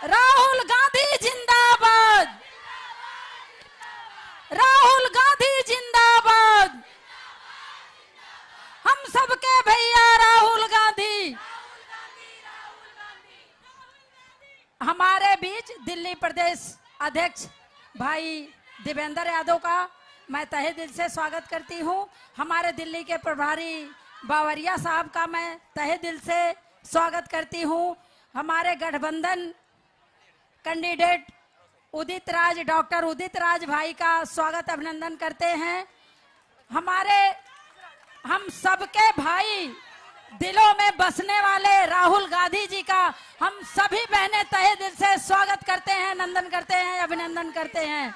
राहुल गांधी जिंदाबाद, राहुल गांधी जिंदाबाद, हम सबके भैया राहुल गांधी। हमारे बीच दिल्ली प्रदेश अध्यक्ष भाई देवेंद्र यादव का मैं तहे दिल से स्वागत करती हूं। हमारे दिल्ली के प्रभारी बावरिया साहब का मैं तहे दिल से स्वागत करती हूं। हमारे गठबंधन कैंडिडेट उदित राज, डॉक्टर उदित राज भाई का स्वागत अभिनंदन करते हैं। हम सबके भाई दिलों में बसने वाले राहुल गांधी जी का हम सभी बहनें तहे दिल से स्वागत करते हैं, नंदन करते हैं, अभिनंदन करते हैं।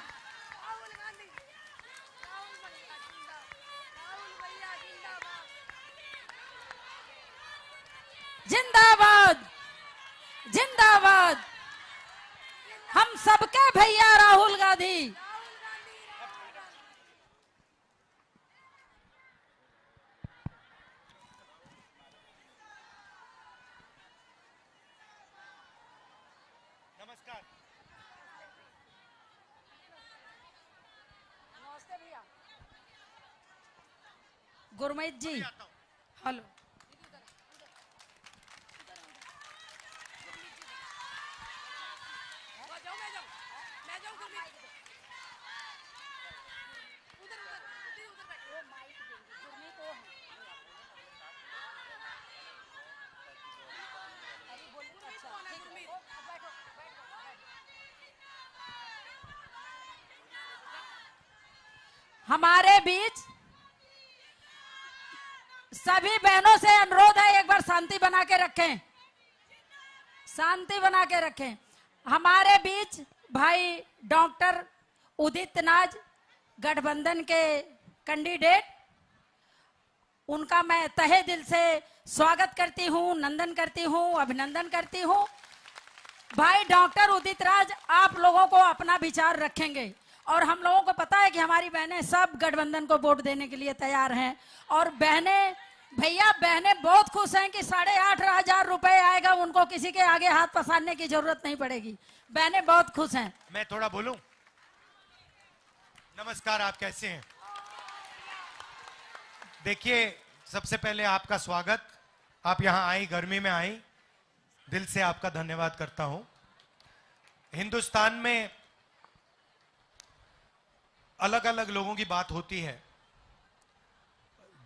जिंदाबाद, जिंदाबाद, हम सबके भैया राहुल गांधी। नमस्कार। नमस्ते भैया। गुरमीत जी, हेलो। हमारे बीच सभी बहनों से अनुरोध है, एक बार शांति बना के रखें, शांति बना के रखें। हमारे बीच भाई डॉक्टर उदित नाज गठबंधन के कैंडिडेट, उनका मैं तहे दिल से स्वागत करती हूं, नंदन करती हूं, अभिनंदन करती हूं। भाई डॉक्टर उदित राज आप लोगों को अपना विचार रखेंगे और हम लोगों को पता है कि हमारी बहनें सब गठबंधन को वोट देने के लिए तैयार हैं। और बहनें, भैया बहनें बहुत खुश हैं कि 8,500 रुपए आएगा, उनको किसी के आगे हाथ पसारने की जरूरत नहीं पड़ेगी। बहनें बहुत खुश हैं। मैं थोड़ा बोलूं? नमस्कार, आप कैसे हैं? देखिए, सबसे पहले आपका स्वागत। आप यहां आई, गर्मी में आई, दिल से आपका धन्यवाद करता हूं। हिंदुस्तान में अलग अलग लोगों की बात होती है,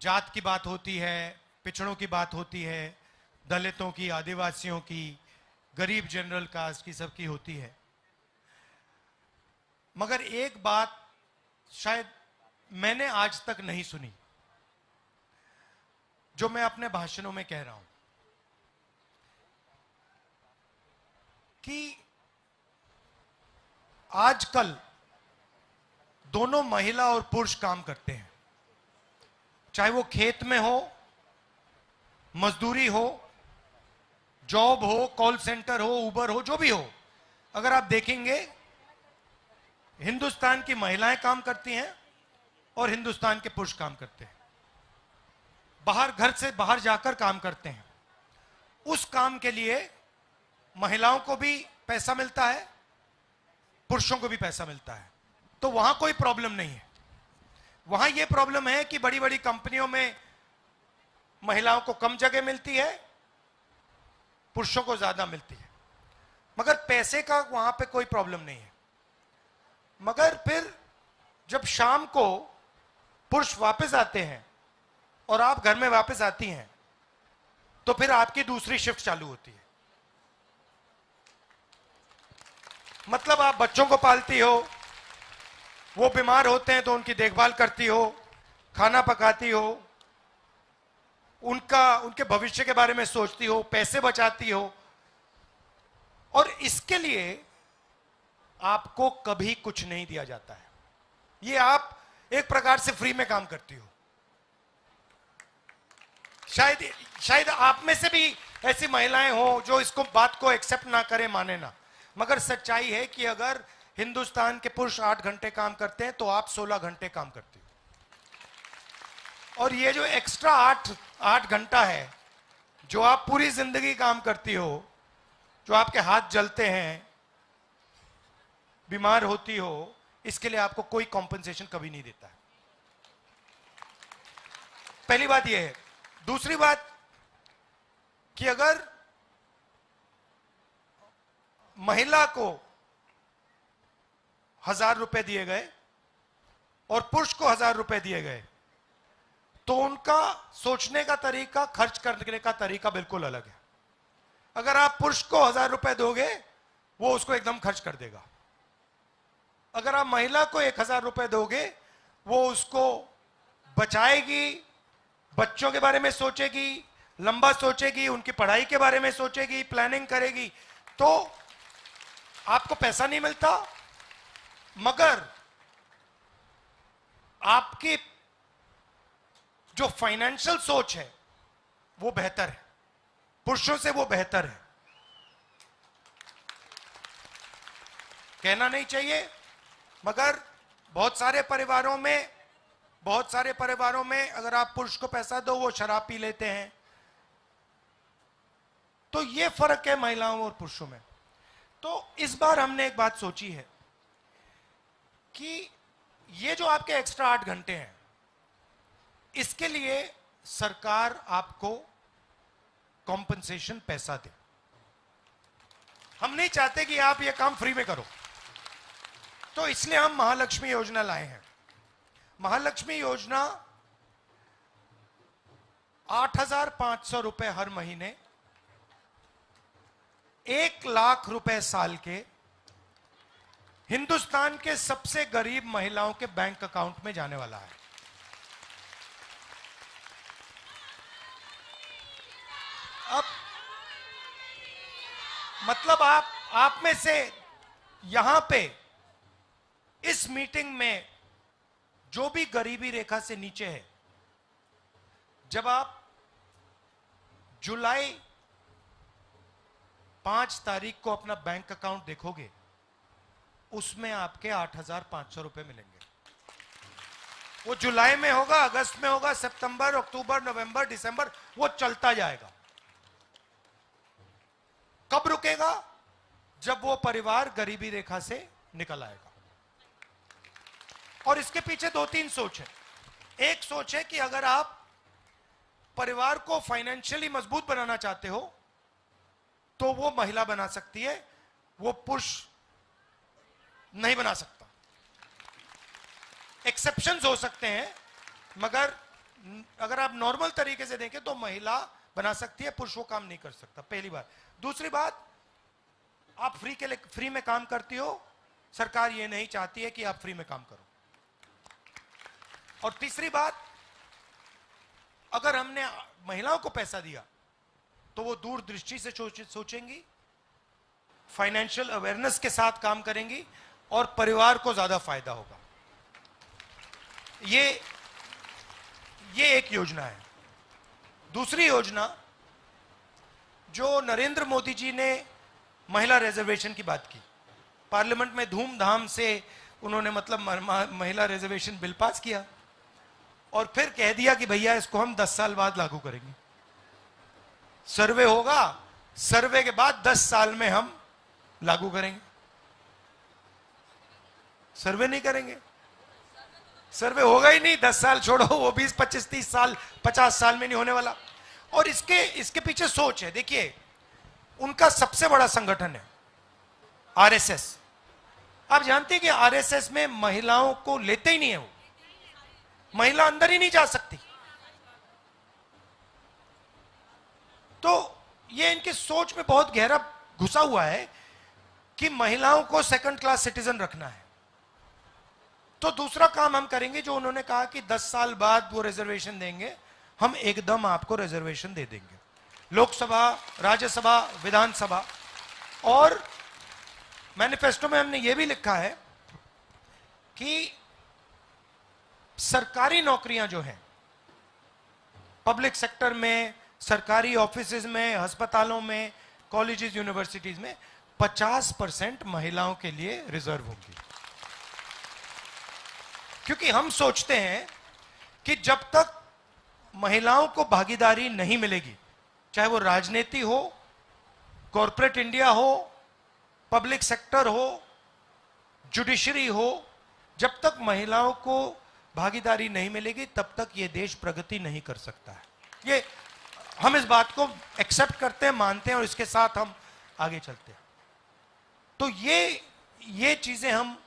जात की बात होती है, पिछड़ों की बात होती है, दलितों की, आदिवासियों की, गरीब जनरल कास्ट की, सबकी होती है। मगर एक बात शायद मैंने आज तक नहीं सुनी, जो मैं अपने भाषणों में कह रहा हूं, कि आजकल दोनों महिला और पुरुष काम करते हैं, चाहे वो खेत में हो, मजदूरी हो, जॉब हो, कॉल सेंटर हो, उबर हो, जो भी हो। अगर आप देखेंगे, हिंदुस्तान की महिलाएं काम करती हैं और हिंदुस्तान के पुरुष काम करते हैं। बाहर, घर से बाहर जाकर काम करते हैं। उस काम के लिए महिलाओं को भी पैसा मिलता है, पुरुषों को भी पैसा मिलता है, तो वहां कोई प्रॉब्लम नहीं है। वहां यह प्रॉब्लम है कि बड़ी बड़ी कंपनियों में महिलाओं को कम जगह मिलती है, पुरुषों को ज्यादा मिलती है। मगर पैसे का वहां पे कोई प्रॉब्लम नहीं है। मगर फिर जब शाम को पुरुष वापस आते हैं और आप घर में वापस आती हैं, तो फिर आपकी दूसरी शिफ्ट चालू होती है। मतलब आप बच्चों को पालती हो, वो बीमार होते हैं तो उनकी देखभाल करती हो, खाना पकाती हो, उनके भविष्य के बारे में सोचती हो, पैसे बचाती हो, और इसके लिए आपको कभी कुछ नहीं दिया जाता है। ये आप एक प्रकार से फ्री में काम करती हो। शायद आप में से भी ऐसी महिलाएं हो जो इसको बात को एक्सेप्ट ना करे, माने ना, मगर सच्चाई है कि अगर हिंदुस्तान के पुरुष 8 घंटे काम करते हैं तो आप 16 घंटे काम करते हो। और ये जो एक्स्ट्रा 8 घंटा है, जो आप पूरी जिंदगी काम करती हो, जो आपके हाथ जलते हैं, बीमार होती हो, इसके लिए आपको कोई कॉम्पेंसेशन कभी नहीं देता है। पहली बात यह है। दूसरी बात कि अगर महिला को 1000 रुपए दिए गए और पुरुष को 1000 रुपए दिए गए, तो उनका सोचने का तरीका, खर्च करने का तरीका बिल्कुल अलग है। अगर आप पुरुष को 1000 रुपए दोगे, वो उसको एकदम खर्च कर देगा। अगर आप महिला को 1000 रुपए दोगे, वो उसको बचाएगी, बच्चों के बारे में सोचेगी, लंबा सोचेगी, उनकी पढ़ाई के बारे में सोचेगी, प्लानिंग करेगी। तो आपको पैसा नहीं मिलता, मगर आपकी जो फाइनेंशियल सोच है वो बेहतर है, पुरुषों से वो बेहतर है। कहना नहीं चाहिए, मगर बहुत सारे परिवारों में अगर आप पुरुष को पैसा दो, वो शराब पी लेते हैं। तो ये फर्क है महिलाओं और पुरुषों में। तो इस बार हमने एक बात सोची है कि ये जो आपके एक्स्ट्रा 8 घंटे हैं, इसके लिए सरकार आपको कॉम्पनसेशन पैसा दे। हम नहीं चाहते कि आप ये काम फ्री में करो, तो इसलिए हम महालक्ष्मी योजना लाए हैं। महालक्ष्मी योजना 8,500 रुपए हर महीने, 1 लाख रुपए साल के हिंदुस्तान के सबसे गरीब महिलाओं के बैंक अकाउंट में जाने वाला है। अब मतलब आप में से यहां पे इस मीटिंग में जो भी गरीबी रेखा से नीचे है, जब आप जुलाई 5 तारीख को अपना बैंक अकाउंट देखोगे, उसमें आपके 8,500 रुपए मिलेंगे। वो जुलाई में होगा, अगस्त में होगा, सितंबर, अक्टूबर, नवंबर, दिसंबर, वो चलता जाएगा। कब रुकेगा? जब वो परिवार गरीबी रेखा से निकल आएगा। और इसके पीछे 2-3 सोच है। एक सोच है कि अगर आप परिवार को फाइनेंशियली मजबूत बनाना चाहते हो, तो वो महिला बना सकती है, वो पुरुष नहीं बना सकता। एक्सेप्शंस हो सकते हैं, मगर अगर आप नॉर्मल तरीके से देखें तो महिला बना सकती है, पुरुष वो काम नहीं कर सकता। पहली बात। दूसरी बात, आप फ्री में काम करती हो, सरकार ये नहीं चाहती है कि आप फ्री में काम करो। और तीसरी बात, अगर हमने महिलाओं को पैसा दिया तो वो दूरदृष्टि से सोचेंगी, फाइनेंशियल अवेयरनेस के साथ काम करेंगी और परिवार को ज्यादा फायदा होगा। ये एक योजना है। दूसरी योजना, जो नरेंद्र मोदी जी ने महिला रिजर्वेशन की बात की, पार्लियामेंट में धूमधाम से उन्होंने मतलब महिला रिजर्वेशन बिल पास किया और फिर कह दिया कि भैया इसको हम 10 साल बाद लागू करेंगे। सर्वे होगा, सर्वे के बाद 10 साल में हम लागू करेंगे। सर्वे नहीं करेंगे, सर्वे होगा ही नहीं। 10 साल छोड़ो, वो 20, 25, 30 साल, 50 साल में नहीं होने वाला। और इसके पीछे सोच है। देखिए, उनका सबसे बड़ा संगठन है आरएसएस। आप जानते हैं कि आरएसएस में महिलाओं को लेते ही नहीं है। वो महिला अंदर ही नहीं जा सकती। तो ये इनकी सोच में बहुत गहरा घुसा हुआ है कि महिलाओं को सेकंड क्लास सिटीजन रखना है। तो दूसरा काम हम करेंगे, जो उन्होंने कहा कि 10 साल बाद वो रिजर्वेशन देंगे, हम एकदम आपको रिजर्वेशन दे देंगे। लोकसभा, राज्यसभा, विधानसभा। और मैनिफेस्टो में हमने ये भी लिखा है कि सरकारी नौकरियां जो हैं, पब्लिक सेक्टर में, सरकारी ऑफिसेज में, अस्पतालों में, कॉलेजेस, यूनिवर्सिटीज में 50% महिलाओं के लिए रिजर्व होंगी। क्योंकि हम सोचते हैं कि जब तक महिलाओं को भागीदारी नहीं मिलेगी, चाहे वो राजनीति हो, कॉरपोरेट इंडिया हो, पब्लिक सेक्टर हो, जुडिशरी हो, जब तक महिलाओं को भागीदारी नहीं मिलेगी तब तक ये देश प्रगति नहीं कर सकता है। ये हम इस बात को एक्सेप्ट करते हैं, मानते हैं और इसके साथ हम आगे चलते हैं। तो ये चीजें हम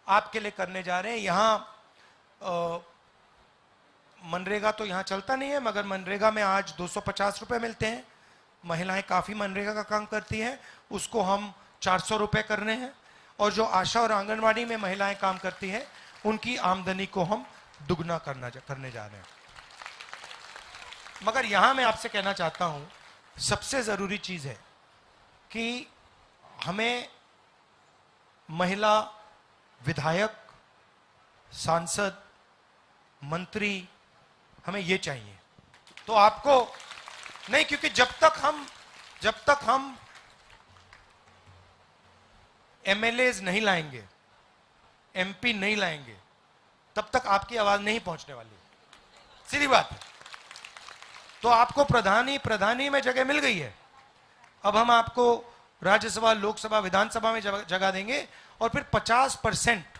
आपके लिए करने जा रहे हैं। यहां मनरेगा तो यहां चलता नहीं है, मगर मनरेगा में आज 250 रुपए मिलते हैं। महिलाएं काफी मनरेगा का काम करती हैं, उसको हम 400 रुपए करने हैं। और जो आशा और आंगनवाड़ी में महिलाएं काम करती हैं उनकी आमदनी को हम दुगना करने जा रहे हैं। मगर यहां मैं आपसे कहना चाहता हूं, सबसे जरूरी चीज है कि हमें महिला विधायक, सांसद, मंत्री, हमें ये चाहिए। तो आपको नहीं, क्योंकि जब तक हम एमएलएज नहीं लाएंगे, एमपी नहीं लाएंगे, तब तक आपकी आवाज नहीं पहुंचने वाली। सीधी बात है। तो आपको प्रधानी में जगह मिल गई है, अब हम आपको राज्यसभा, लोकसभा, विधानसभा में जगह देंगे। और फिर 50%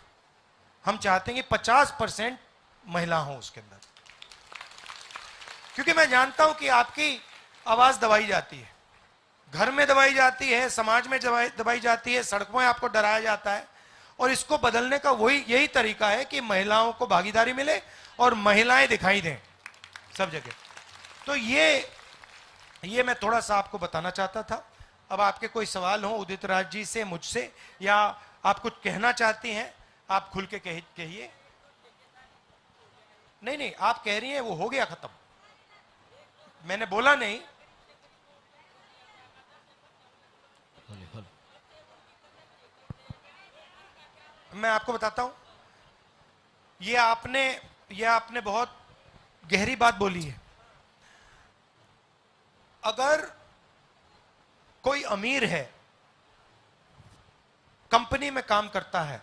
हम चाहते हैं कि 50% महिला हो उसके अंदर, क्योंकि मैं जानता हूं कि आपकी आवाज दबाई जाती है, घर में दबाई जाती है, समाज में दबाई जाती है, सड़कों में आपको डराया जाता है। और इसको बदलने का यही तरीका है कि महिलाओं को भागीदारी मिले और महिलाएं दिखाई दें सब जगह। तो ये मैं थोड़ा सा आपको बताना चाहता था। अब आपके कोई सवाल हो उदित राज जी से, मुझसे, या आप कुछ कहना चाहती हैं, आप खुल के कहिए। नहीं, आप कह रही हैं वो हो गया खत्म, मैंने बोला नहीं। मैं आपको बताता हूं, ये आपने बहुत गहरी बात बोली है। अगर कोई अमीर है, कंपनी में काम करता है,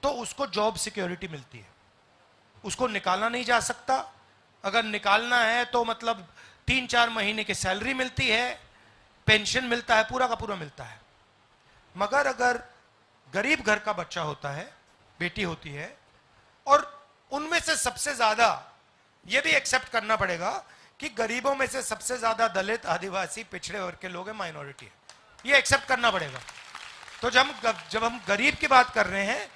तो उसको जॉब सिक्योरिटी मिलती है, उसको निकाला नहीं जा सकता। अगर निकालना है तो मतलब 3-4 महीने की सैलरी मिलती है, पेंशन मिलता है, पूरा का पूरा मिलता है। मगर अगर गरीब घर का बच्चा होता है, बेटी होती है, और उनमें से सबसे ज्यादा, यह भी एक्सेप्ट करना पड़ेगा कि गरीबों में से सबसे ज्यादा दलित, आदिवासी, पिछड़े वर्ग के लोग हैं, माइनॉरिटी है, ये एक्सेप्ट करना पड़ेगा। तो जब हम गरीब की बात कर रहे हैं,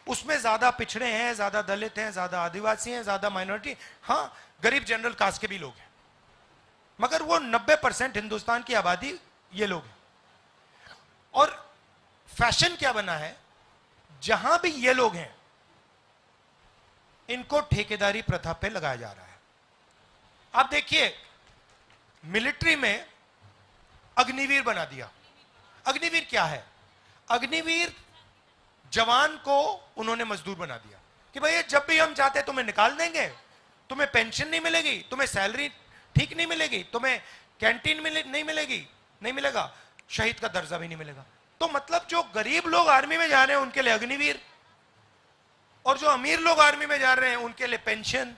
उसमें ज्यादा पिछड़े हैं, ज्यादा दलित हैं, ज्यादा आदिवासी हैं, ज्यादा माइनॉरिटी, हाँ गरीब जनरल कास्ट के भी लोग हैं, मगर वो 90% हिंदुस्तान की आबादी ये लोग हैं। और फैशन क्या बना है, जहां भी ये लोग हैं इनको ठेकेदारी प्रथा पे लगाया जा रहा है। आप देखिए, मिलिट्री में अग्निवीर बना दिया। अग्निवीर क्या है? अग्निवीर जवान को उन्होंने मजदूर बना दिया कि भाई जब भी हम चाहते तुम्हें निकाल देंगे, तुम्हें पेंशन नहीं मिलेगी, तुम्हें सैलरी ठीक नहीं मिलेगी, तुम्हें कैंटीन नहीं मिलेगी, नहीं मिलेगा, शहीद का दर्जा भी नहीं मिलेगा। तो मतलब जो गरीब लोग आर्मी में जा रहे हैं उनके लिए अग्निवीर, और जो अमीर लोग आर्मी में जा रहे हैं उनके लिए पेंशन,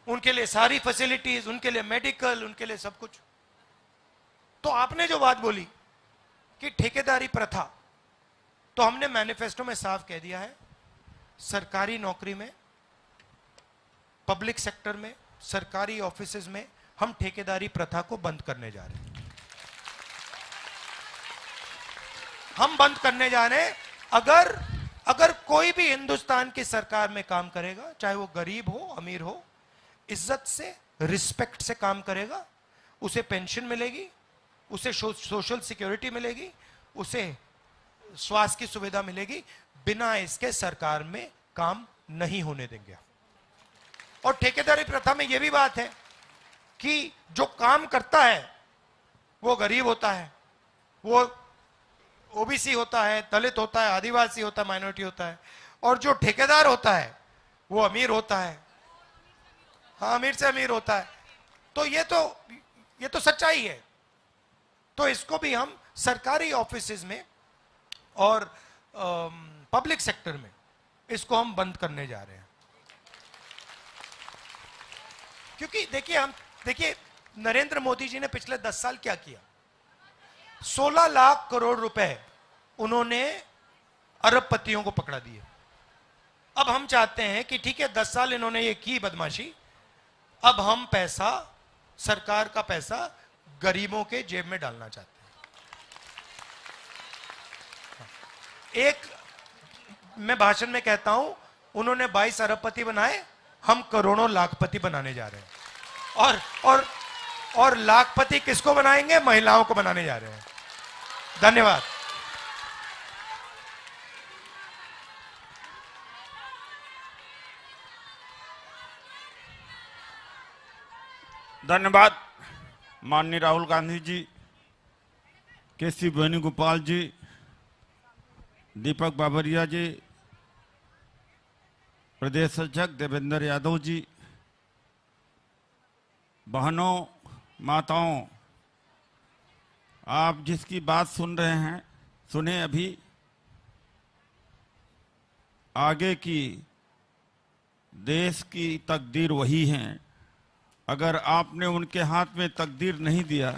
उनके लिए सारी फैसिलिटीज, उनके लिए मेडिकल, उनके लिए सब कुछ। तो आपने जो बात बोली कि ठेकेदारी प्रथा, तो हमने मैनिफेस्टो में साफ कह दिया है, सरकारी नौकरी में, पब्लिक सेक्टर में, सरकारी ऑफिसेज में हम ठेकेदारी प्रथा को बंद करने जा रहे हैं। हम बंद करने जा रहे हैं। अगर कोई भी हिंदुस्तान की सरकार में काम करेगा, चाहे वो गरीब हो, अमीर हो, इज्जत से, रिस्पेक्ट से काम करेगा, उसे पेंशन मिलेगी, उसे सोशल सिक्योरिटी मिलेगी, उसे स्वास्थ्य की सुविधा मिलेगी, बिना इसके सरकार में काम नहीं होने देंगे। और ठेकेदारी प्रथा में यह भी बात है कि जो काम करता है वो गरीब होता है, वो ओबीसी होता है, दलित होता है, आदिवासी होता है, माइनॉरिटी होता है, और जो ठेकेदार होता है वो अमीर होता है, हाँ अमीर से अमीर होता है। तो ये तो सच्चाई है। तो इसको भी हम सरकारी ऑफिसेज में और पब्लिक सेक्टर में इसको हम बंद करने जा रहे हैं। क्योंकि देखिए नरेंद्र मोदी जी ने पिछले 10 साल क्या किया। 16 लाख करोड़ रुपए उन्होंने अरबपतियों को पकड़ा दिया। अब हम चाहते हैं कि ठीक है 10 साल इन्होंने ये की बदमाशी, अब हम पैसा, सरकार का पैसा गरीबों के जेब में डालना चाहते हैं। एक मैं भाषण में कहता हूं, उन्होंने 22 अरबपति बनाए, हम करोड़ों लाखपति बनाने जा रहे हैं। और लाखपति किसको बनाएंगे? महिलाओं को बनाने जा रहे हैं। धन्यवाद। धन्यवाद माननीय राहुल गांधी जी, केसी वेणुगोपाल जी, दीपक बाबरिया जी, प्रदेश अध्यक्ष देवेंद्र यादव जी, बहनों, माताओं, आप जिसकी बात सुन रहे हैं, सुने अभी। आगे की देश की तकदीर वही है। अगर आपने उनके हाथ में तकदीर नहीं दिया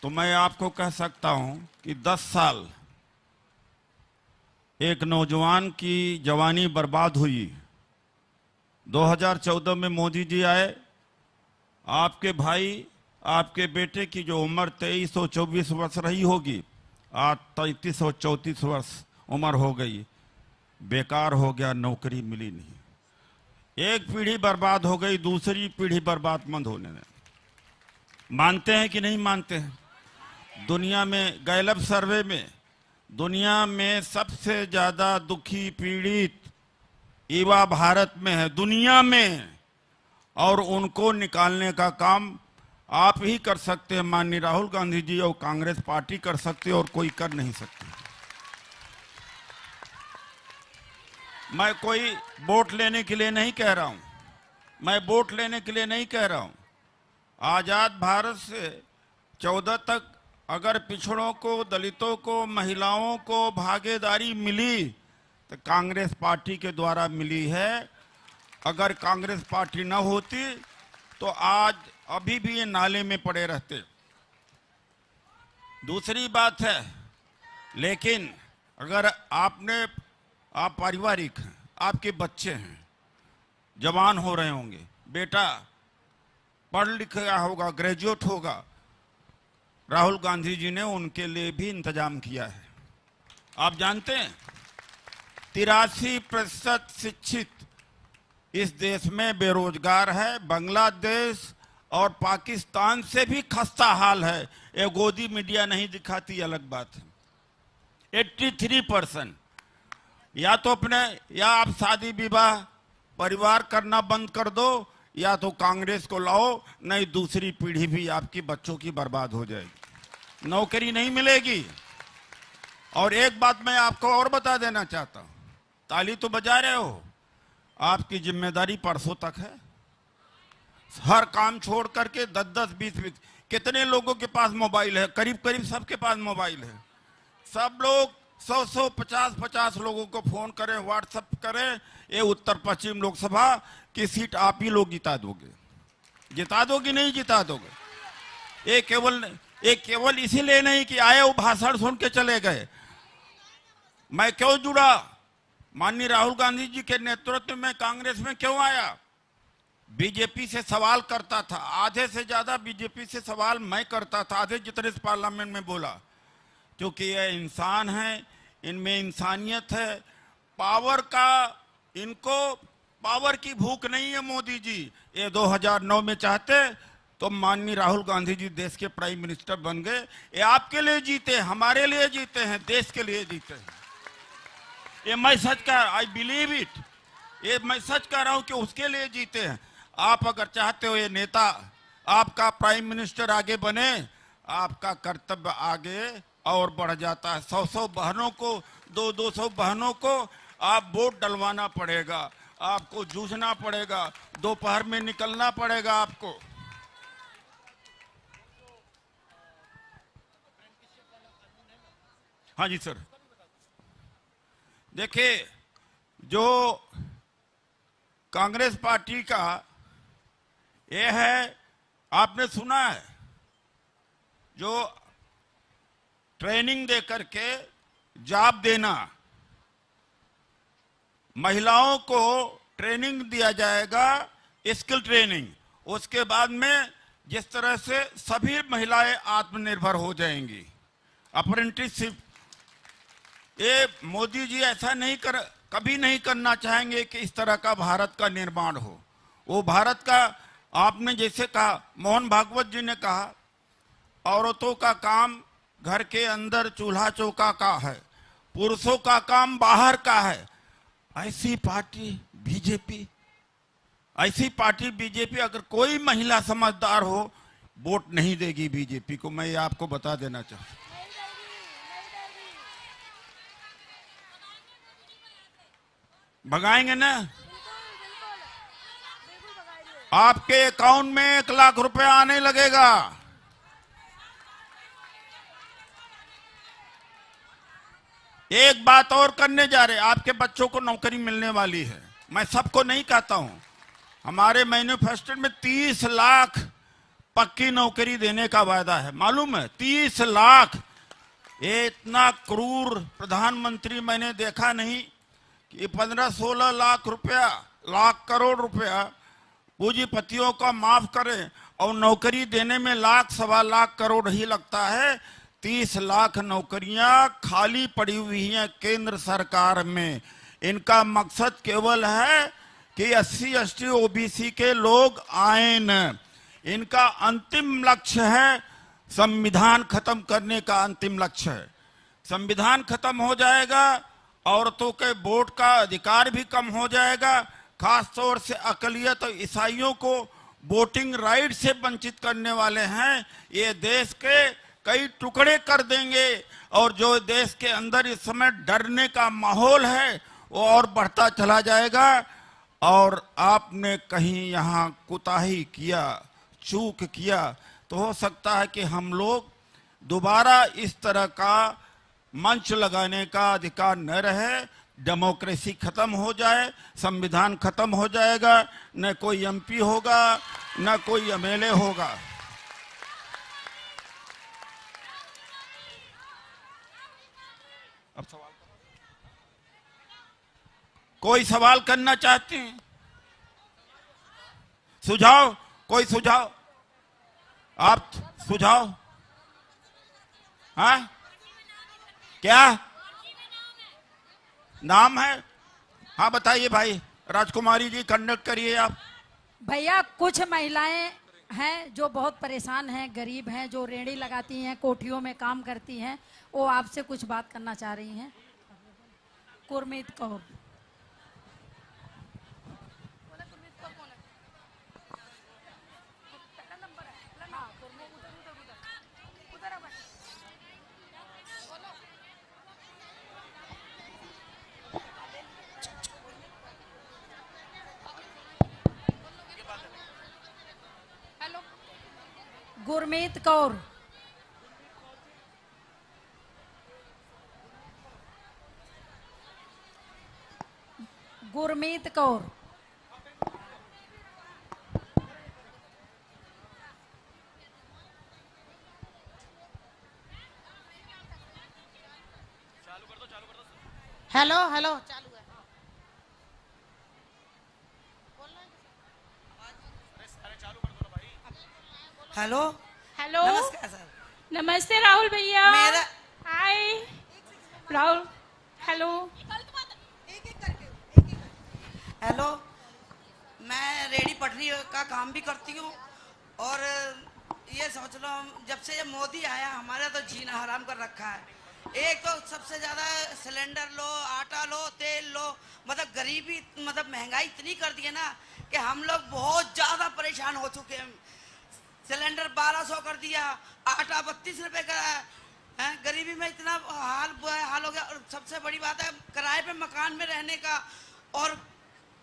तो मैं आपको कह सकता हूं कि 10 साल एक नौजवान की जवानी बर्बाद हुई। 2014 में मोदी जी आए, आपके भाई, आपके बेटे की जो उम्र 23 और 24 वर्ष रही होगी, आज 33 और 34 वर्ष उम्र हो गई। बेकार हो गया, नौकरी मिली नहीं। एक पीढ़ी बर्बाद हो गई, दूसरी पीढ़ी बर्बाद मत होने दें। मानते हैं कि नहीं मानते हैं? दुनिया में गैलप सर्वे में दुनिया में सबसे ज्यादा दुखी पीड़ित युवा भारत में है, दुनिया में। और उनको निकालने का काम आप ही कर सकते हैं, माननीय राहुल गांधी जी और कांग्रेस पार्टी कर सकते और कोई कर नहीं सकते। मैं कोई वोट लेने के लिए नहीं कह रहा हूं, मैं वोट लेने के लिए नहीं कह रहा हूं। आजाद भारत से 14 तक अगर पिछड़ों को, दलितों को, महिलाओं को भागीदारी मिली तो कांग्रेस पार्टी के द्वारा मिली है। अगर कांग्रेस पार्टी न होती तो आज अभी भी ये नाले में पड़े रहते। दूसरी बात है, लेकिन अगर आप पारिवारिक हैं, आपके बच्चे हैं, जवान हो रहे होंगे, बेटा पढ़ लिख गया होगा, ग्रेजुएट होगा, राहुल गांधी जी ने उनके लिए भी इंतजाम किया है। आप जानते हैं 83% शिक्षित इस देश में बेरोजगार है। बांग्लादेश और पाकिस्तान से भी खस्ता हाल है। ये गोदी मीडिया नहीं दिखाती, अलग बात है। 83%। या आप शादी विवाह परिवार करना बंद कर दो, या तो कांग्रेस को लाओ, नहीं दूसरी पीढ़ी भी आपकी बच्चों की बर्बाद हो जाएगी, नौकरी नहीं मिलेगी। और एक बात मैं आपको और बता देना चाहता हूं, ताली तो बजा रहे हो, आपकी जिम्मेदारी परसों तक है। हर काम छोड़ करके 10-10, 20-20 कितने लोगों के पास मोबाइल है? करीब करीब सबके पास मोबाइल है। सब लोग 100-100, 50-50 लोगों को फोन करें, व्हाट्सएप करें, ये उत्तर पश्चिम लोकसभा की सीट आप ही लोग जिता दोगे। जिता दोगे नहीं जिता दोगे। ये केवल इसीलिए नहीं कि आए वो भाषण सुन के चले गए। मैं क्यों जुड़ा? माननीय राहुल गांधी जी के नेतृत्व में कांग्रेस में क्यों आया? बीजेपी से सवाल करता था, आधे से ज्यादा बीजेपी से सवाल मैं करता था, आधे जितने पार्लियामेंट में बोला, क्योंकि ये इंसान है, इनमें इंसानियत है। इनको पावर की भूख नहीं है। मोदी जी ये 2009 में चाहते तो माननीय राहुल गांधी जी देश के प्राइम मिनिस्टर बन गए। ये आपके लिए जीते, हमारे लिए जीते हैं, देश के लिए जीते हैं। ये मैं सच कह, आई बिलीव इट, ये मैं सच कह रहा हूं कि उसके लिए जीते हैं। आप अगर चाहते हो ये नेता, आपका प्राइम मिनिस्टर आगे बने, आपका कर्तव्य आगे और बढ़ जाता है। 100-100 बहनों को, 200-200 बहनों को आप वोट डलवाना पड़ेगा, आपको जूझना पड़ेगा, दोपहर में निकलना पड़ेगा आपको। हाँ जी सर। देखिए, जो कांग्रेस पार्टी का ये है, आपने सुना है, जो ट्रेनिंग दे करके जॉब देना, महिलाओं को ट्रेनिंग दिया जाएगा, स्किल ट्रेनिंग। उसके बाद में जिस तरह से सभी महिलाएं आत्मनिर्भर हो जाएंगी, अप्रेंटिसशिप। ये मोदी जी ऐसा कभी नहीं करना चाहेंगे कि इस तरह का भारत का निर्माण हो। वो भारत का, आपने जैसे कहा, मोहन भागवत जी ने कहा, औरतों का काम घर के अंदर चूल्हा चौका का है, पुरुषों का काम बाहर का है। ऐसी पार्टी बीजेपी, अगर कोई महिला समझदार हो, वोट नहीं देगी बीजेपी को। मैं ये आपको बता देना चाहता हूं। भगाएंगे ना? आपके अकाउंट में 1 लाख रुपया आने लगेगा। एक बात और करने जा रहे, आपके बच्चों को नौकरी मिलने वाली है। मैं सबको नहीं कहता हूं, हमारे मैनिफेस्टो में 30 लाख पक्की नौकरी देने का वायदा है। मालूम है? 30 लाख। ये इतना क्रूर प्रधानमंत्री मैंने देखा नहीं कि 15-16 लाख करोड़ रुपया पूंजीपतियों का माफ करें और नौकरी देने में लाख सवा लाख करोड़ ही लगता है। 30 लाख नौकरियां खाली पड़ी हुई हैं केंद्र सरकार में। इनका मकसद केवल है कि SC ST OBC के लोग आए न। इनका अंतिम लक्ष्य है संविधान खत्म करने का। अंतिम लक्ष्य है संविधान खत्म हो जाएगा, औरतों के वोट का अधिकार भी कम हो जाएगा। खास तौर से अकलियत और ईसाइयों को वोटिंग राइट से वंचित करने वाले हैं। ये देश के कई टुकड़े कर देंगे और जो देश के अंदर इस समय डरने का माहौल है वो और बढ़ता चला जाएगा। और आपने कहीं यहाँ कुताही किया, चूक किया, तो हो सकता है कि हम लोग दोबारा इस तरह का मंच लगाने का अधिकार न रहे। डेमोक्रेसी खत्म हो जाए, संविधान खत्म हो जाएगा, न कोई MP होगा, न कोई MLA होगा। अब सवाल कोई सवाल करना चाहते हैं? सुझाव, कोई सुझाव? आप सुझाव? हाँ, क्या नाम है? हाँ बताइए भाई। राजकुमारी जी, कंडक्ट करिए आप। भैया, कुछ महिलाएं हैं जो बहुत परेशान हैं, गरीब हैं, जो रेहड़ी लगाती हैं, कोठियों में काम करती हैं, वो आपसे कुछ बात करना चाह रही हैं। गुरमीत कौर। गुरमीत कौर। गुरमीत कौर। हेलो हेलो, चालू है। हेलो हेलो, नमस्कार सर। नमस्ते राहुल भैया। मेरा हाय राहुल। हेलो हेलो, मैं रेडी पटरी का काम भी करती हूँ और ये सोच लो, जब से ये मोदी आया हमारा तो जीना हराम कर रखा है। एक तो सबसे ज्यादा सिलेंडर लो, आटा लो, तेल लो, मतलब गरीबी, मतलब महंगाई इतनी कर दी है ना कि हम लोग बहुत ज्यादा परेशान हो चुके हैं। सिलेंडर 1200 कर दिया, आटा 32 रुपए का है। गरीबी में इतना हाल हो गया। और सबसे बड़ी बात है किराए पे मकान में रहने का और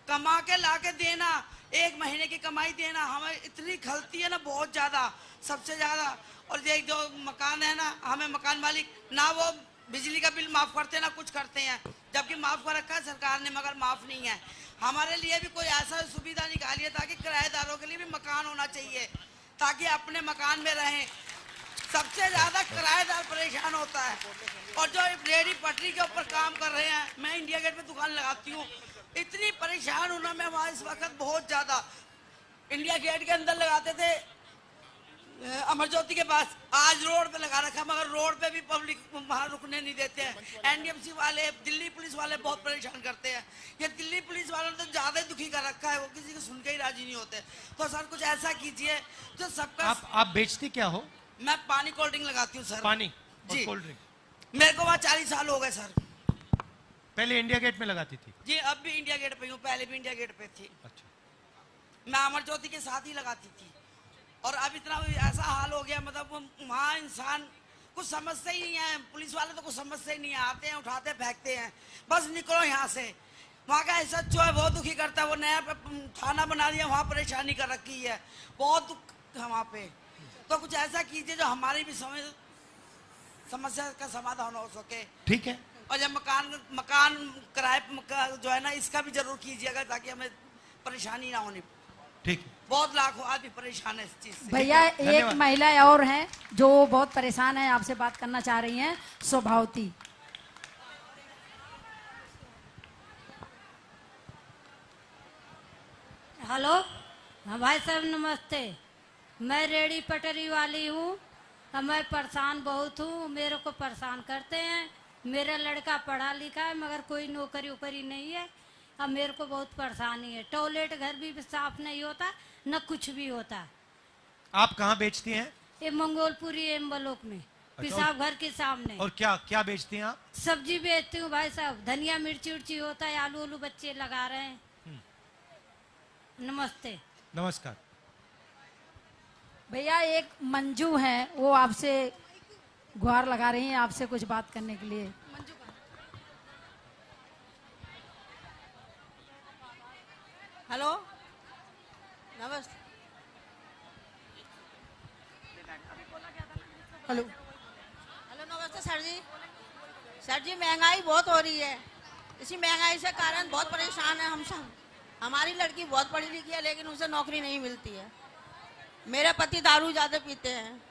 कमा के ला के देना, 1 महीने की कमाई देना, हमें इतनी खलती है ना, बहुत ज्यादा, सबसे ज्यादा। और ये जो मकान है ना, हमें मकान मालिक ना वो बिजली का बिल माफ करते ना कुछ करते हैं, जबकि माफ कर रखा है सरकार ने, मगर माफ नहीं है। हमारे लिए भी कोई ऐसा सुविधा निकालिए ताकि किराएदारों के लिए भी मकान होना चाहिए, ताकि अपने मकान में रहें। सबसे ज्यादा किराएदार परेशान होता है। और जो रेहड़ी पटरी के ऊपर काम कर रहे हैं, मैं इंडिया गेट में दुकान लगाती हूँ, इतनी परेशान हूं ना मैं वहां इस वक्त बहुत ज्यादा। इंडिया गेट के अंदर लगाते थे अमर ज्योति के पास, आज रोड पे लगा रखा, मगर रोड पे भी पब्लिक वहां रुकने नहीं देते हैं। एनडीएमसी वाले, दिल्ली पुलिस वाले बहुत परेशान करते हैं। ये दिल्ली पुलिस वालों ने तो ज्यादा दुखी कर रखा है, वो किसी को सुन के ही राजी नहीं होते। तो सर कुछ ऐसा कीजिए जो सबका। आप बेचती क्या हो? मैं पानी कोल्ड ड्रिंक लगाती हूँ सर। पानी और जी। Cold drink? मेरे को वहाँ 40 साल हो गए सर। पहले इंडिया गेट में लगाती थी? जी, अब भी इंडिया गेट पे हूँ, पहले भी इंडिया गेट पे थी। अच्छा। मैं अमर ज्योति के साथ ही लगाती थी। और अब इतना ऐसा हाल हो गया, मतलब वहाँ इंसान कुछ समझते ही नहीं है, पुलिस वाले तो कुछ समझते ही नहीं है, आते हैं उठाते फेंकते हैं, बस निकलो यहाँ से। वहाँ का ऐसा जो है बहुत दुखी करता है। वो नया थाना बना दिया, वहाँ परेशानी कर रखी है, बहुत दुख है वहाँ पे। तो कुछ ऐसा कीजिए जो हमारी भी समस्या का समाधान हो सके। ठीक है। और जब मकान किराए जो है ना, इसका भी जरूर कीजिएगा ताकि हमें परेशानी ना होनी। ठीक है। बहुत लाखों आदमी परेशान है इस चीज से। भैया एक धन्यवाद। महिला और हैं जो बहुत परेशान है, आपसे बात करना चाह रही हैं, शोभावती। हेलो, हाँ भाई साहब नमस्ते। मैं रेडी पटरी वाली हूँ, मैं परेशान बहुत हूँ, मेरे को परेशान करते हैं। मेरा लड़का पढ़ा लिखा है मगर कोई नौकरी उकरी नहीं है। अब मेरे को बहुत परेशानी है, टॉयलेट घर भी साफ नहीं होता, न कुछ भी होता। आप कहाँ बेचती हैं? ये मंगोलपुरी एम ब्लॉक में, पेशाब घर के सामने। और क्या क्या बेचती हैं आप? सब्जी बेचती हूँ भाई साहब, धनिया मिर्ची उर्ची होता है, आलू उलू बच्चे लगा रहे हैं। नमस्ते। नमस्कार। भैया एक मंजू है, वो आपसे गुहार लगा रही हैं, आपसे कुछ बात करने के लिए। हेलो, नमस्ते। हेलो हेलो नमस्ते सर जी। सर जी महंगाई बहुत हो रही है, इसी महंगाई से कारण बहुत परेशान है हम सब। हमारी लड़की बहुत पढ़ी लिखी है लेकिन उसे नौकरी नहीं मिलती है। मेरे पति दारू ज़्यादा पीते हैं।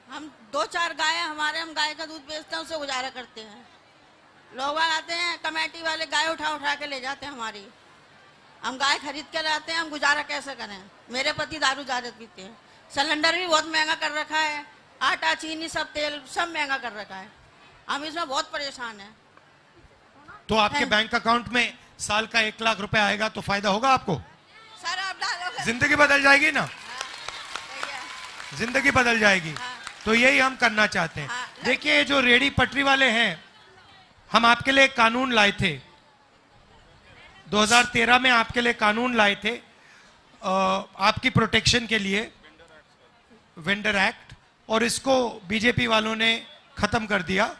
हम 2-4 गाय हमारे, हम गाय का दूध बेचते हैं, उससे गुजारा करते हैं। लोग आते हैं, कमेटी वाले गाय उठा उठा के ले जाते हैं हमारी, हम गाय खरीद के लाते हैं, हम गुजारा कैसे करें। मेरे पति दारू ज़्यादा पीते हैं। सिलेंडर भी बहुत महंगा कर रखा है, आटा चीनी सब तेल सब महंगा कर रखा है। हम इसमें बहुत परेशान हैं। तो आपके बैंक अकाउंट में साल का 1 लाख रुपए आएगा तो फायदा होगा आपको? सर आप डालोगे, जिंदगी बदल जाएगी ना, सही है। जिंदगी बदल जाएगी। तो यही हम करना चाहते हैं। देखिए ये जो रेडी पटरी वाले हैं, हम आपके लिए एक कानून लाए थे, 2013 में आपके लिए कानून लाए थे आपकी प्रोटेक्शन के लिए, वेंडर एक्ट, और इसको बीजेपी वालों ने खत्म कर दिया।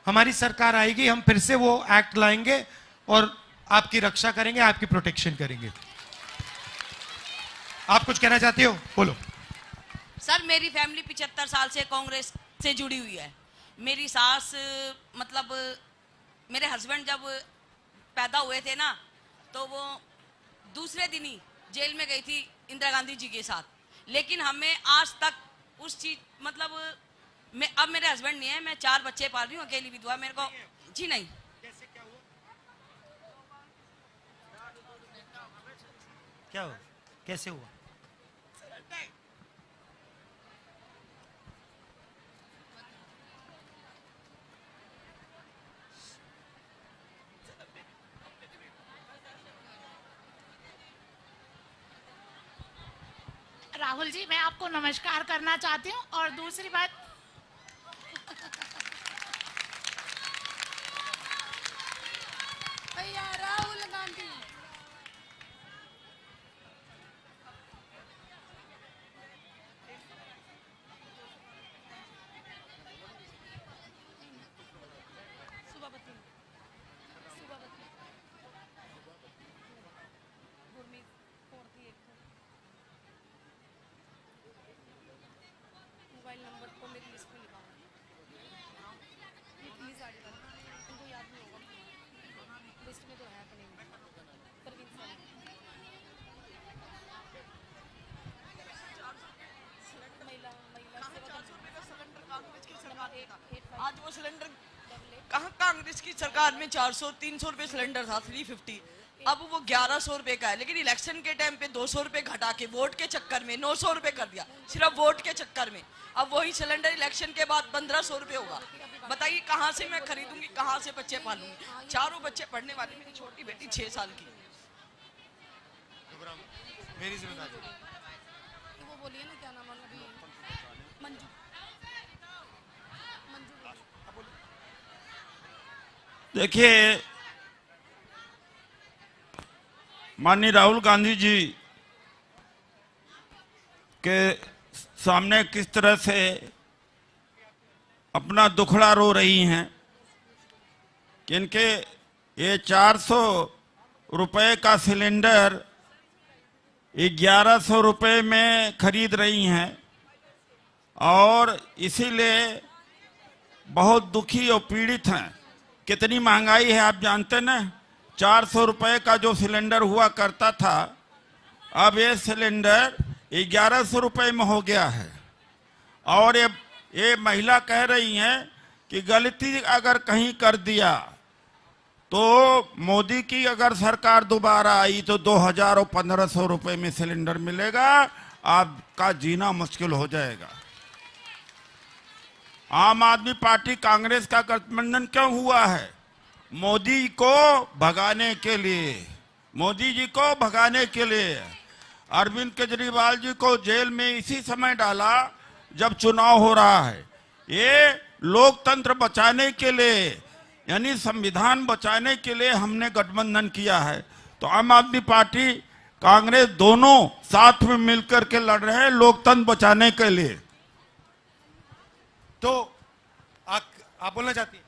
हमारी सरकार आएगी, हम फिर से वो एक्ट लाएंगे और आपकी रक्षा करेंगे, आपकी प्रोटेक्शन करेंगे। आप कुछ कहना चाहती हो? बोलो। सर मेरी फैमिली 75 साल से कांग्रेस से जुड़ी हुई है। मेरी सास, मतलब मेरे हस्बैंड जब पैदा हुए थे ना, तो वो दूसरे दिन ही जेल में गई थी इंदिरा गांधी जी के साथ। लेकिन हमें आज तक उस चीज, मतलब अब मेरे हस्बैंड नहीं है, मैं 4 बच्चे पाल रही हूँ, अकेली विधवा। मेरे को जी नहीं। क्या हुआ? कैसे हुआ? राहुल जी, मैं आपको नमस्कार करना चाहती हूँ। और दूसरी बात, भैया राहुल गांधी। मोबाइल नंबर को मेरी कांग्रेस की सरकार में 400-300 रुपए सिलेंडर था, 350, अब वो 1100 रुपए का है। लेकिन इलेक्शन के टाइम पे 200 रुपए घटा के वोट के चक्कर में 900 रुपए कर दिया, सिर्फ वोट के चक्कर में। अब वही सिलेंडर इलेक्शन के बाद 1500 रुपए होगा। बताइए कहाँ से मैं खरीदूंगी, कहाँ से बच्चे पालूंगी? 4 बच्चे पढ़ने वाले, मेरी छोटी बेटी 6 साल की। मेरी जिम्मेदारी। वो बोलिए ना, क्या नाम है अभी, मंजू। देखिए, माननीय राहुल गांधी जी के सामने किस तरह से अपना दुखड़ा रो रही हैं कि इनके ये 400 रुपए का सिलेंडर 1100 रुपए में खरीद रही हैं और इसीलिए बहुत दुखी और पीड़ित हैं। कितनी महंगाई है आप जानते ना, 400 रुपए का जो सिलेंडर हुआ करता था, अब ये सिलेंडर 1100 रुपए में हो गया है। और ये महिला कह रही हैं कि गलती अगर कहीं कर दिया तो मोदी की अगर सरकार दोबारा आई तो 2000 और 1500 रुपए में सिलेंडर मिलेगा, आपका जीना मुश्किल हो जाएगा। आम आदमी पार्टी कांग्रेस का गठबंधन क्यों हुआ है? मोदी को भगाने के लिए, मोदी जी को भगाने के लिए। अरविंद केजरीवाल जी को जेल में इसी समय डाला जब चुनाव हो रहा है। ये लोकतंत्र बचाने के लिए, यानी संविधान बचाने के लिए हमने गठबंधन किया है। तो आम आदमी पार्टी कांग्रेस दोनों साथ में मिलकर के लड़ रहे हैं लोकतंत्र बचाने के लिए। तो आप बोलना चाहती हैं?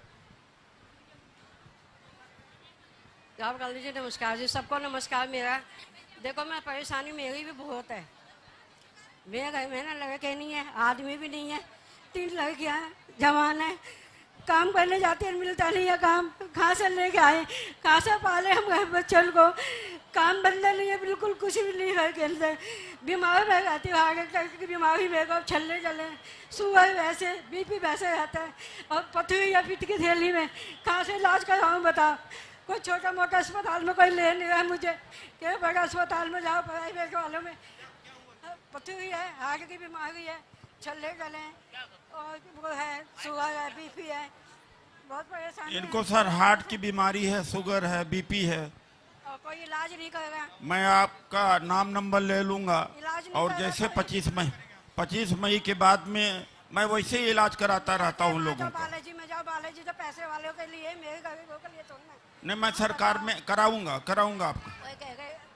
राहुल गांधी जी नमस्कार जी, सबको नमस्कार। मेरा देखो, मैं परेशानी मेरी भी बहुत है। मेरे घर में ना लड़के नहीं है, आदमी भी नहीं है, 3 लड़कियां हैं, जवान है, काम करने जाते हैं, मिलता नहीं है काम। कहाँ से लेके आए, कहाँ से पाले हम घर बच्चों को? काम बंदा नहीं है, बिल्कुल कुछ भी नहीं है के अंदर। बीमार रह जाती है, आगे की बीमारी मेरे छल्ले चले, शुगर वैसे, बीपी वैसे रहता है, और पथरी या पित्त की थैली में कहाँ से इलाज कराऊँ बताओ? कोई छोटा मोटा अस्पताल में कोई ले नहीं रहा मुझे, क्या बड़ा अस्पताल में जाओ, प्राइवेट वालों में। पथरी है, आगे की बीमारी है, छल्ले चले हैं, और वो है, शुगर है, बीपी है, बहुत परेशानी। इनको सर हार्ट की बीमारी है, शुगर है, बीपी है, और कोई इलाज नहीं कर रहा। मैं आपका नाम नंबर ले लूंगा, और जैसे 25 मई के बाद में मैं वैसे ही इलाज कराता रहता हूँ लोगों को। बालाजी में जाओ, बालाजी तो पैसे वालों के लिए, मेरे गरीबों के लिए थोड़ी ना। नहीं, मैं सरकार में कराऊंगा आपको।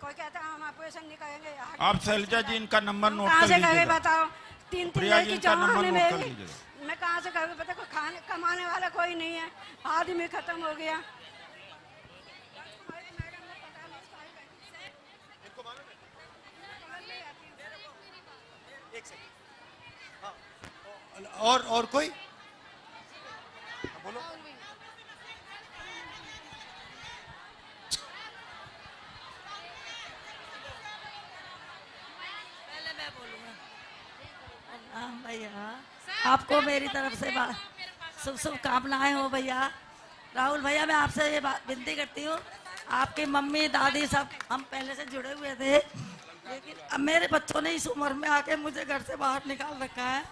कोई कहता है हम ऑपरेशन नहीं करेंगे। आप शैलजा जी इनका नंबर नोट कहाँ कर से करें लीजिएगा। बताओ? 3 प्रिया जी की इनका नंबर जवान है नोट कर मेरी, लीजिएगा। मैं कहाँ से करूँ? पता को खाने कमाने वाला कोई नहीं है, आदमी खत्म हो गया। और कोई बोलो। पहले मैं बोलूँगा। भैया, आपको मेरी तरफ से शुभकामनाएं हो भैया। राहुल भैया, मैं आपसे ये विनती करती हूँ, आपकी मम्मी दादी सब हम पहले से जुड़े हुए थे, लेकिन अब मेरे बच्चों ने इस उम्र में आके मुझे घर से बाहर निकाल रखा है।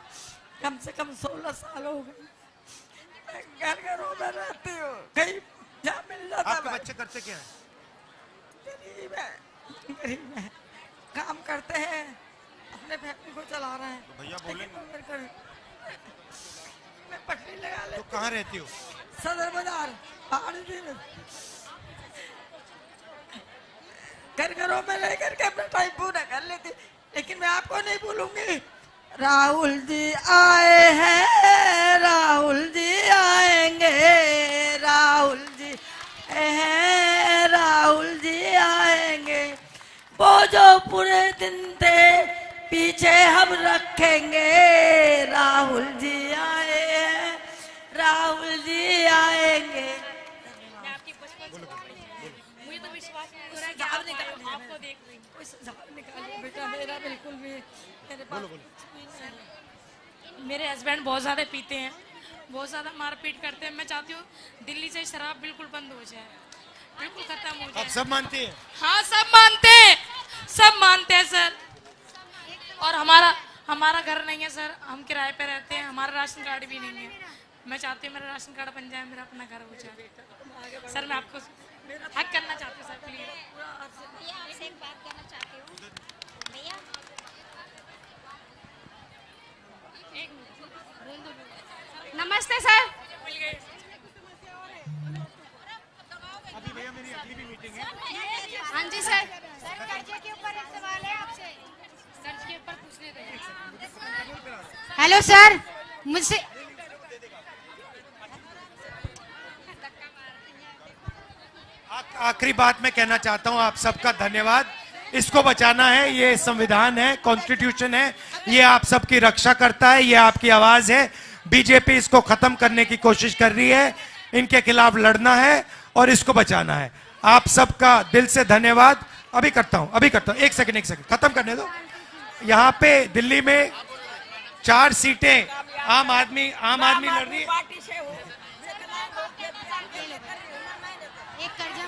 कम से कम 16 साल हो गए। मैं घरों में रहती हूँ, कहीं जहाँ मिल जाता। आपके बच्चे करते क्या है? गरीब है, काम करते हैं, अपने फैमिली को चला रहे हैं। तो भैया बोलेंगे। मैं पटरी लगा ले। तो कहाँ रहती हो? सदर बाजार, पहाड़ी दिन। घरों में रह करके अपना टाइम पूरा कर लेती, लेकिन मैं आपको नहीं भूलूंगी। राहुल जी आए हैं, राहुल जी आएंगे, राहुल जी हैं, राहुल जी आएंगे। वो जो पूरे दिन थे पीछे हम रखेंगे, राहुल जी आए हैं, राहुल जी आएंगे। मुझे तो विश्वास नहीं हो रहा है कि आपको देख रही हूँ। बेटा मेरा बिल्कुल भी मेरे पास मेरे हस्बैंड बहुत ज़्यादा पीते हैं, बहुत ज़्यादा मारपीट करते हैं। मैं चाहती हूँ दिल्ली से शराब बिल्कुल बंद हो जाए, बिल्कुल खत्म हो जाए। आप सब मानती हैं? हाँ सब मानते हैं, सब मानते हैं सर। और हमारा घर नहीं है सर, हम किराए पे रहते हैं, हमारा राशन कार्ड भी नहीं है। मैं चाहती हूँ मेरा राशन कार्ड बन जाए, मेरा अपना घर हो जाए। सर मैं आपको हक करना चाहती हूँ सर, प्लीज। आपसे एक बात करना चाहती हूँ भैया। नमस्ते सर। अभी भैया मेरी अगली भी मीटिंग है। हाँ जी सर। कर्जे के ऊपर एक सवाल है आपसे। कर्ज के ऊपर पूछने देंगे। हेलो सर, मुझसे आखिरी बात मैं कहना चाहता हूं, आप सबका धन्यवाद। इसको बचाना है, ये संविधान है, कॉन्स्टिट्यूशन है, ये आप सबकी रक्षा करता है, ये आपकी आवाज है। बीजेपी इसको खत्म करने की कोशिश कर रही है, इनके खिलाफ लड़ना है और इसको बचाना है। आप सबका दिल से धन्यवाद। अभी करता हूं, एक सेकंड खत्म करने दो। यहाँ पे दिल्ली में 4 सीटें आम आदमी लड़ रही है। एक कर्जा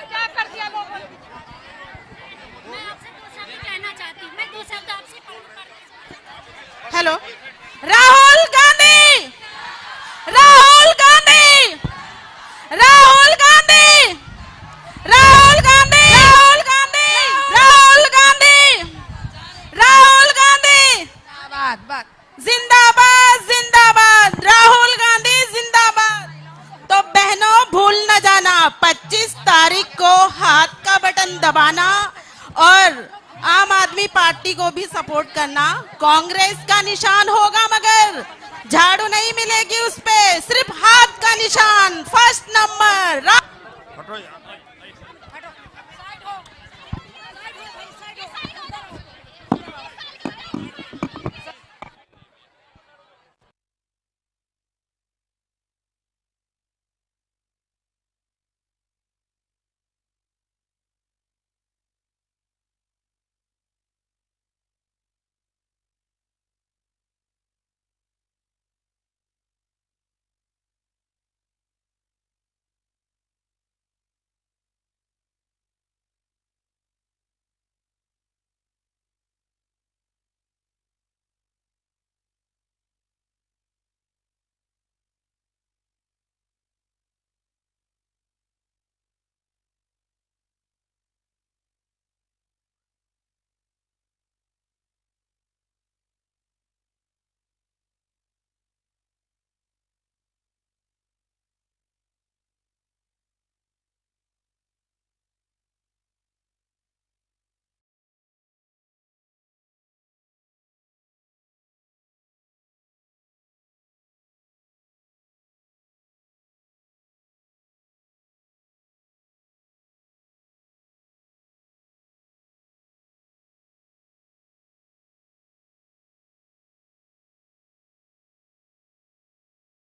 क्या कर दिया लोगों ने? मैं आपसे 2 शब्द कहना चाहती हूँ। मैं 2 शब्द आपसे हेलो, राहुल गांधी, राहुल गांधी, राहुल गांधी, राहुल गांधी, राहुल गांधी, राहुल गांधी, राहुल गांधी, जिंदाबाद जिंदाबाद, राहुल गांधी जिंदाबाद। तो बहनों भूल न जाना, 25 तारीख को हाथ का बटन दबाना और आम आदमी पार्टी को भी सपोर्ट करना। कांग्रेस का निशान होगा मगर झाड़ू नहीं मिलेगी उस पे, सिर्फ हाथ का निशान, फर्स्ट नंबर।